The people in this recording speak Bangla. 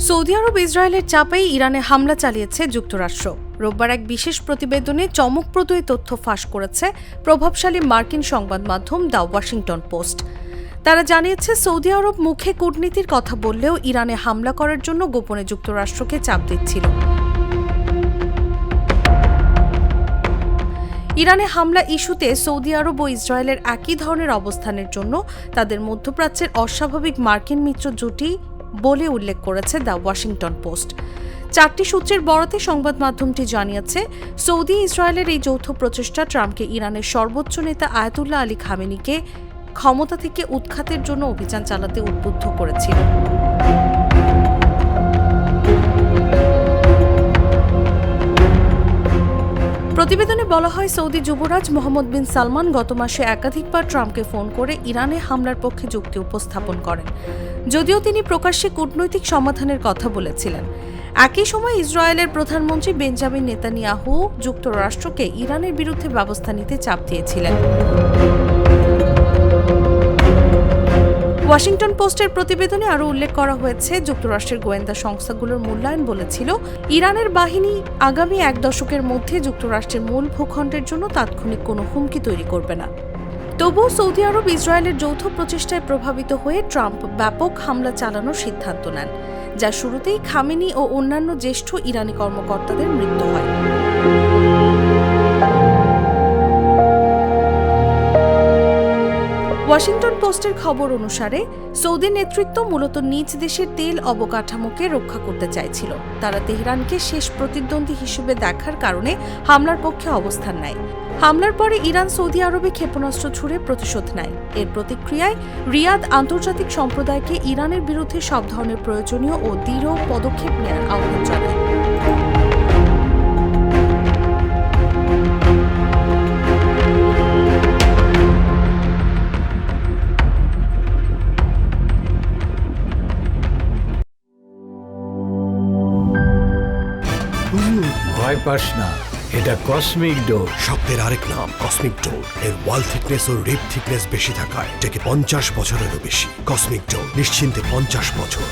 সৌদি আরব ইসরায়েলের চাপেই ইরানে হামলা চালিয়েছে যুক্তরাষ্ট্র। রোববার এক বিশেষ প্রতিবেদনে চমকপ্রদ এই তথ্য ফাঁস করেছে প্রভাবশালী মার্কিন সংবাদ মাধ্যম দ্য ওয়াশিংটন পোস্ট। তারা জানিয়েছে, সৌদি আরব মুখে কূটনীতির কথা বললেও ইরানে হামলা করার জন্য গোপনে যুক্তরাষ্ট্রকে চাপ দিচ্ছিল। ইরানে হামলা ইস্যুতে সৌদি আরব ও ইসরায়েলের একই ধরনের অবস্থানের জন্য তাদের মধ্যপ্রাচ্যের অস্বাভাবিক মার্কিন মিত্র জুটি বলে উল্লেখ করেছে দ্য ওয়াশিংটন পোস্ট। 4টি সূত্রের বরাতে সংবাদ মাধ্যমটি জানিয়েছে, সৌদি ইসরায়েলের এই যৌথ প্রচেষ্টা ট্রাম্পকে ইরানের সর্বোচ্চ নেতা আয়াতুল্লাহ আলী খামেনিকে ক্ষমতা থেকে উৎখাতের জন্য অভিযান চালাতে উদ্বুদ্ধ করেছিল। প্রতিবেদনে বলা হয়, সৌদি যুবরাজ মোহাম্মদ বিন সালমান গত মাসে একাধিকবার ট্রাম্পকে ফোন করে ইরানে হামলার পক্ষে যুক্তি উপস্থাপন করেন, যদিও তিনি প্রকাশ্যে কূটনৈতিক সমাধানের কথা বলেছিলেন। একই সময় ইসরায়েলের প্রধানমন্ত্রী বেঞ্জামিন নেতানিয়াহু যুক্তরাষ্ট্রকে ইরানের বিরুদ্ধে ব্যবস্থা নিতে চাপ দিয়েছিলেন। ওয়াশিংটন পোস্টের প্রতিবেদনে আরও উল্লেখ করা হয়েছে, যুক্তরাষ্ট্রের গোয়েন্দা সংস্থাগুলোর মূল্যায়ন বলেছিল, ইরানের বাহিনী আগামী 1 দশকের মধ্যে যুক্তরাষ্ট্রের মূল ভূখণ্ডের জন্য তাৎক্ষণিক কোনো হুমকি তৈরি করবে না। তবুও সৌদি আরব ইসরায়েলের যৌথ প্রচেষ্টায় প্রভাবিত হয়ে ট্রাম্প ব্যাপক হামলা চালানোর সিদ্ধান্ত নেন, যা শুরুতেই খামেনি ও অন্যান্য জ্যেষ্ঠ ইরানি কর্মকর্তাদের মৃত্যু হয়। ওয়াশিংটন পোস্টের খবর অনুসারে, সৌদি নেতৃত্ব মূলত নিজ দেশের তেল অবকাঠামোকে রক্ষা করতে চাইছিল। তারা তেহরানকে শেষ প্রতিদ্বন্দ্বী হিসেবে দেখার কারণে হামলার পক্ষে অবস্থান নেয়। হামলার পরে ইরান সৌদি আরবে ক্ষেপণাস্ত্র ছুড়ে প্রতিশোধ নেয়। এর প্রতিক্রিয়ায় রিয়াদ আন্তর্জাতিক সম্প্রদায়কে ইরানের বিরুদ্ধে সব ধরনের প্রয়োজনীয় ও দৃঢ় পদক্ষেপ নেওয়ার আহ্বান জানায়। ভয় পাস না, এটা কসমিক ডোর। শব্দের আরেক নাম কসমিক ডোর। এর ওয়াল থিকনেস ও রিপ থিকনেস বেশি থাকায় এটাকে 50 বছরেরও বেশি। কসমিক ডোর, নিশ্চিন্তে 50 বছর।